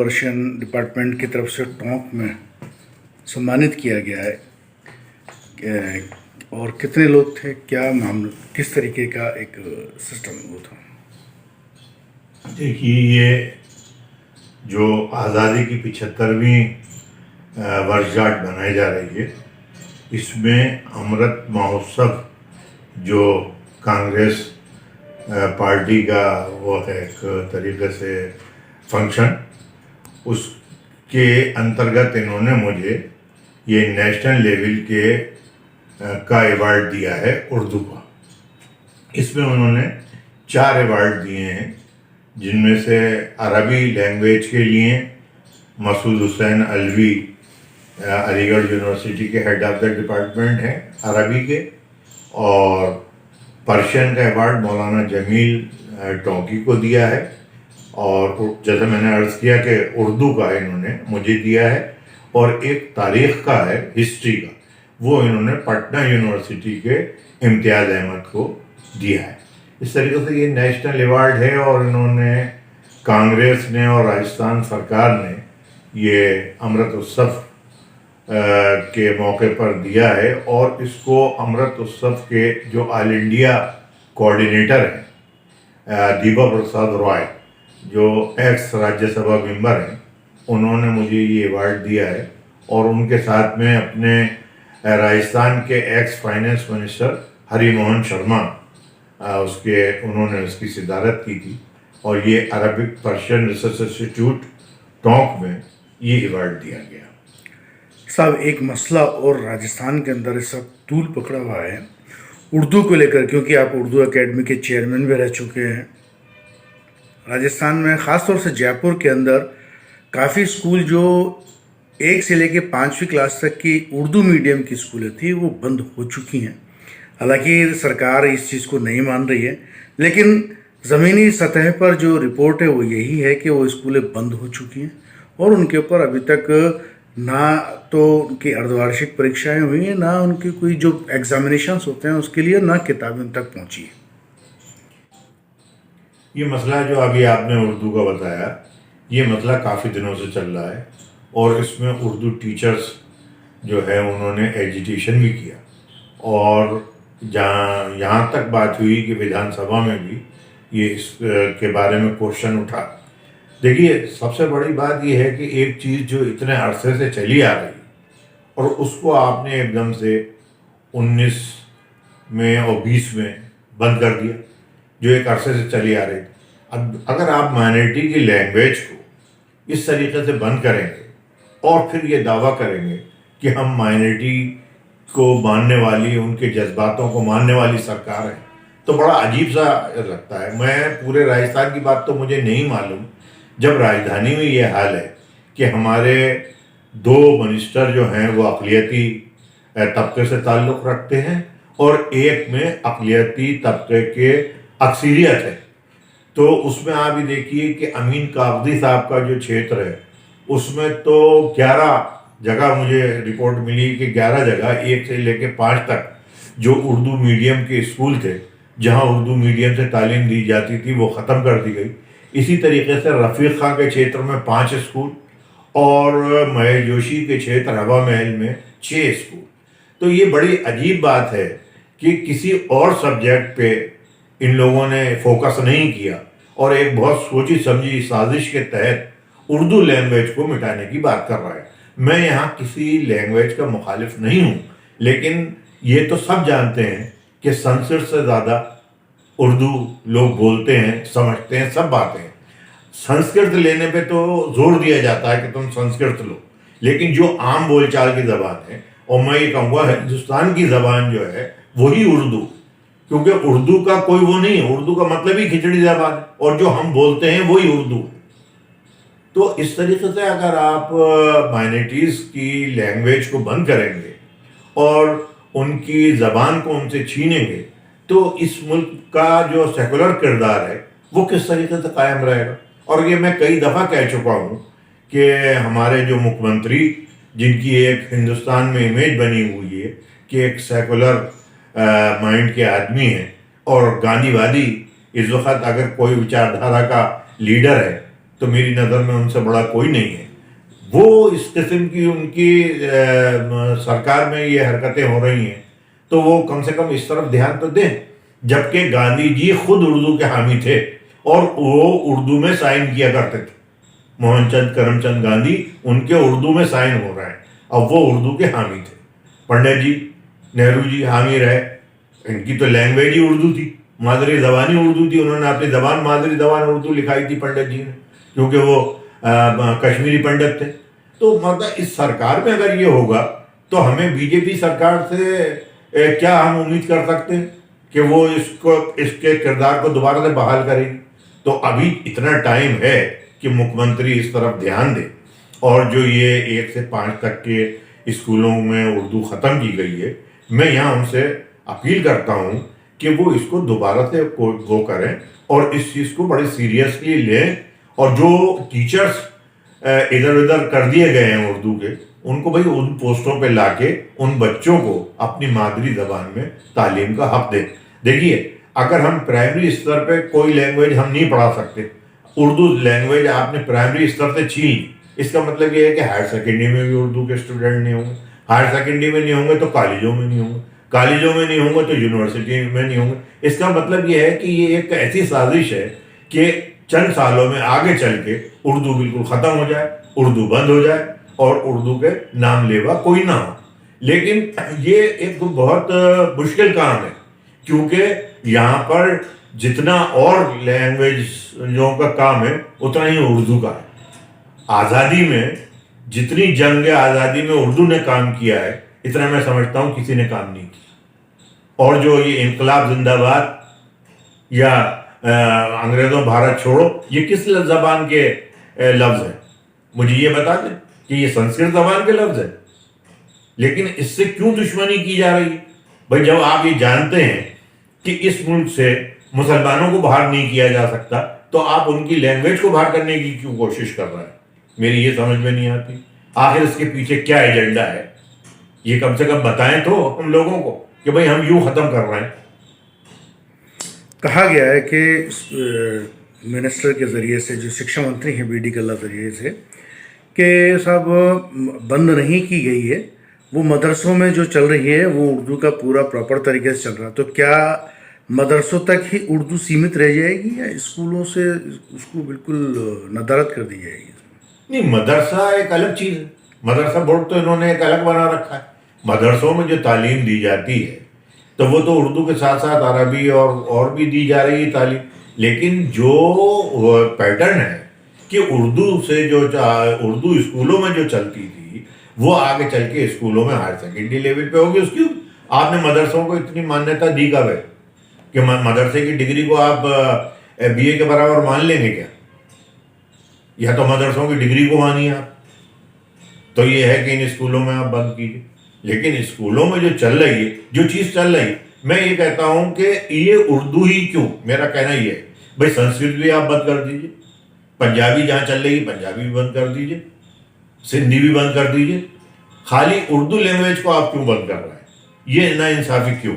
Persian department की तरफ से टोंक में सम्मानित किया गया है, और कितने लोग थे, क्या मामला, किस तरीके का एक सिस्टम वो था? देखिए, ये जो आज़ादी की 75वीं वर्षगांठ मनाई जा रही है, इसमें अमृत महोत्सव जो कांग्रेस पार्टी का वो है एक तरीके से फंक्शन, उसके अंतर्गत इन्होंने मुझे ये नेशनल लेवल के का अवार्ड दिया है उर्दू का। इसमें उन्होंने 4 अवार्ड दिए हैं, जिनमें से अरबी लैंग्वेज के लिए मसूद हुसैन अलवी अलीगढ़ यूनिवर्सिटी के हेड ऑफ द डिपार्टमेंट हैं अरबी के, और पर्शियन का अवार्ड मौलाना जमील टोंकी को दिया है, और जैसे मैंने अर्ज़ किया कि उर्दू का इन्होंने मुझे दिया है, और एक तारीख़ का है, हिस्ट्री का, वो इन्होंने पटना यूनिवर्सिटी के इम्तियाज़ अहमद को दिया है। इस तरीके से ये नेशनल अवार्ड है, और इन्होंने कांग्रेस ने और राजस्थान सरकार ने ये अमृत उत्सव के मौके पर दिया है, और इसको अमृत उत्सव के जो ऑल इंडिया कोऑर्डिनेटर हैं दीपा प्रसाद रॉय, जो एक्स राज्यसभा मेंबर हैं, उन्होंने मुझे ये अवार्ड दिया है, और उनके साथ में अपने राजस्थान के ex finance minister Harimohan Sharma उन्होंने उसकी सदारत की थी, और ये Arabic Persian research institute Tonk में ये अवार्ड दिया गया। साहब, एक मसला और राजस्थान के अंदर इस वक्त तूल पकड़ा हुआ है उर्दू को लेकर, क्योंकि आप उर्दू एकेडमी के चेयरमैन भी रह चुके हैं। राजस्थान में ख़ास तौर से जयपुर के अंदर काफ़ी स्कूल जो 1 से लेकर 5वीं क्लास तक की उर्दू मीडियम की स्कूलें थी वो बंद हो चुकी हैं। हालांकि सरकार इस चीज़ को नहीं मान रही है, लेकिन ज़मीनी सतह पर जो रिपोर्ट है वो यही है कि वो स्कूलें बंद हो चुकी हैं, और उनके ऊपर अभी तक ना तो उनकी अर्धवार्षिक परीक्षाएं हुई हैं, ना उनकी कोई जो एग्जामिनेशंस होते हैं उसके लिए ना किताबें उन तक पहुंची है। ये मसला जो अभी आपने उर्दू का बताया, ये मसला काफ़ी दिनों से चल रहा है, और इसमें उर्दू टीचर्स जो है उन्होंने एजिटेशन भी किया, और यहाँ तक बात हुई कि विधानसभा में भी ये इसके बारे में क्वेश्चन उठा। देखिए, सबसे बड़ी बात ये है कि एक चीज़ जो इतने अरसे से चली आ रही और उसको आपने एकदम से 19 में और 20 में बंद कर दिया, जो एक अरसे से चली आ रही थी। अब अगर आप माइनॉरिटी की लैंग्वेज को इस तरीके से बंद करेंगे और फिर ये दावा करेंगे कि हम माइनॉरिटी को मानने वाली, उनके जज्बातों को मानने वाली सरकार है, तो बड़ा अजीब सा लगता है। मैं पूरे राजस्थान की बात तो मुझे नहीं मालूम, जब राजधानी में ये हाल है कि हमारे 2 मिनिस्टर जो हैं वो अक़लियती तबके से ताल्लुक़ रखते हैं, और एक में अक़लियती तबके के अक्सरियत है, तो उसमें आप ये देखिए कि अमीन कागज़ी साहब का जो क्षेत्र है उसमें तो 11 जगह मुझे रिपोर्ट मिली कि 11 जगह 1 से लेकर 5 तक जो उर्दू मीडियम के स्कूल थे, जहां उर्दू मीडियम से तालीम दी जाती थी, वो ख़त्म कर दी गई। इसी तरीके से रफ़ीक खां के क्षेत्र में 5 स्कूल, और महेश जोशी के क्षेत्र हवा महल में 6 स्कूल। तो ये बड़ी अजीब बात है कि किसी और सब्जेक्ट पे इन लोगों ने फोकस नहीं किया, और एक बहुत सोची समझी साजिश के तहत उर्दू लैंग्वेज को मिटाने की बात कर रहा है। मैं यहाँ किसी लैंग्वेज का मुखालिफ नहीं हूँ, लेकिन ये तो सब जानते हैं कि संस्कृत से ज़्यादा उर्दू लोग बोलते हैं, समझते हैं, सब बातें हैं। संस्कृत लेने पे तो जोर दिया जाता है कि तुम संस्कृत लो, लेकिन जो आम बोलचाल की ज़बान है, और मैं ये कहूँगा हिंदुस्तान की ज़बान जो है वही उर्दू, क्योंकि उर्दू का कोई वो नहीं है, उर्दू का मतलब ही खिचड़ी ज़बान, और जो हम बोलते हैं वही उर्दू है। तो इस तरीके से अगर आप माइनॉरिटीज़ की लैंग्वेज को बंद करेंगे और उनकी ज़बान को उनसे छीनेंगे, तो इस मुल्क का जो सेकुलर किरदार है वो किस तरीके से कायम रहेगा। और ये मैं कई दफ़ा कह चुका हूँ कि हमारे जो मुख्यमंत्री, जिनकी एक हिंदुस्तान में इमेज बनी हुई है कि एक सेकुलर माइंड के आदमी हैं और गांधीवादी, इस वक्त अगर कोई विचारधारा का लीडर है تو میری نظر میں ان سے بڑا کوئی نہیں ہے. وہ اس قسم کی ان کی سرکار میں یہ حرکتیں ہو رہی ہیں تو وہ کم سے کم اس طرف دھیان تو دیں. جبکہ گاندھی جی خود اردو کے حامی تھے اور وہ اردو میں سائن کیا کرتے تھے. موہن چند کرم چند گاندھی ان کے اردو میں سائن ہو رہا ہے. اب وہ اردو کے حامی تھے. پنڈت جی نہرو جی حامی رہے. ان کی تو لینگویج ہی اردو تھی, مادری زبان ہی اردو تھی. انہوں نے اپنی زبان مادری زبان اردو لکھائی تھی پنڈت جی نے, کیونکہ وہ کشمیری پنڈت تھے. تو مطلب اس سرکار میں اگر یہ ہوگا تو ہمیں بی جے پی سرکار سے کیا ہم امید کر سکتے ہیں کہ وہ اس کے کردار کو دوبارہ سے بحال کرے گی. تو ابھی اتنا ٹائم ہے کہ مکھ منتری اس طرف دھیان دے. اور جو یہ 1 سے 5 تک کے اسکولوں میں اردو ختم کی گئی ہے, میں یہاں ان سے اپیل کرتا ہوں کہ وہ اس کو دوبارہ سے وہ کریں اور اس چیز کو بڑے سیریسلی لیں. اور جو ٹیچرز ادھر ادھر کر دیے گئے ہیں اردو کے, ان کو بھائی ان پوسٹوں پہ لا کے ان بچوں کو اپنی مادری زبان میں تعلیم کا حق دیں. دیکھیے, اگر ہم پرائمری اسطر پہ کوئی لینگویج ہم نہیں پڑھا سکتے, اردو لینگویج آپ نے پرائمری اسطر سے چھین لی, اس کا مطلب یہ ہے کہ ہائر سیکنڈری میں بھی اردو کے اسٹوڈنٹ نہیں ہوں گے. ہائر سیکنڈری میں نہیں ہوں گے تو کالجوں میں نہیں ہوں گے, کالجوں میں نہیں ہوں گے تو یونیورسٹی میں نہیں ہوں گے. اس کا مطلب یہ ہے کہ یہ ایک ایسی سازش ہے کہ چند سالوں میں آگے چل کے اردو بالکل ختم ہو جائے, اردو بند ہو جائے اور اردو کے نام لیوا کوئی نہ ہو. لیکن یہ ایک بہت مشکل کام ہے, کیونکہ یہاں پر جتنا اور لینگویجوں کا کام ہے اتنا ہی اردو کا ہے. آزادی میں جتنی جنگ آزادی میں اردو نے کام کیا ہے اتنا میں سمجھتا ہوں کسی نے کام نہیں کیا. اور جو یہ انقلاب زندہ باد یا انگریزوں بھارت چھوڑو, یہ کس زبان کے لفظ ہیں؟ مجھے یہ بتا دیں کہ یہ سنسکرت زبان کے لفظ ہیں. لیکن اس سے کیوں دشمنی کی جا رہی ہے؟ بھائی جب آپ یہ جانتے ہیں کہ اس ملک سے مسلمانوں کو باہر نہیں کیا جا سکتا تو آپ ان کی لینگویج کو باہر کرنے کی کیوں کوشش کر رہے ہیں؟ میری یہ سمجھ میں نہیں آتی. آخر اس کے پیچھے کیا ایجنڈا ہے, یہ کم سے کم بتائیں تو ہم لوگوں کو کہ بھائی ہم یوں ختم کر رہے ہیں. کہا گیا ہے کہ منسٹر کے ذریعے سے, جو شکشا منتری ہیں بی ڈی کلّا ذریعے سے, کہ صاحب بند نہیں کی گئی ہے, وہ مدرسوں میں جو چل رہی ہے وہ اردو کا پورا پراپر طریقے سے چل رہا. تو کیا مدرسوں تک ہی اردو سیمت رہ جائے گی یا اسکولوں سے اس کو بالکل ندارت کر دی جائے گی؟ نہیں, مدرسہ ایک الگ چیز ہے. مدرسہ بورڈ تو انہوں نے ایک الگ بنا رکھا ہے. مدرسوں میں جو تعلیم دی جاتی ہے تو وہ تو اردو کے ساتھ ساتھ عربی اور بھی دی جا رہی ہے تعلیم. لیکن جو پیٹرن ہے کہ اردو سے جو اردو اسکولوں میں جو چلتی تھی وہ آگے چل کے اسکولوں میں ہائر سیکنڈری لیول پہ ہوگی. اس کی آپ نے مدرسوں کو اتنی مانیتا دی کب ہے کہ مدرسے کی ڈگری کو آپ بی اے کے برابر مان لیں گے کیا؟ یا تو مدرسوں کی ڈگری کو مانیے آپ. تو یہ ہے کہ ان اسکولوں میں آپ بند کیجیے. لیکن اسکولوں میں جو چل رہی ہے, جو چیز چل رہی ہے, میں یہ کہتا ہوں کہ یہ اردو ہی کیوں, میرا کہنا یہ ہے بھائی سنسکرت بھی آپ بند کر دیجیے, پنجابی جہاں چل رہی ہے پنجابی بھی بند کر دیجیے, سندھی بھی بند کر دیجیے. خالی اردو لینگویج کو آپ کیوں بند کر رہے ہیں؟ یہ نا انصافی کیوں؟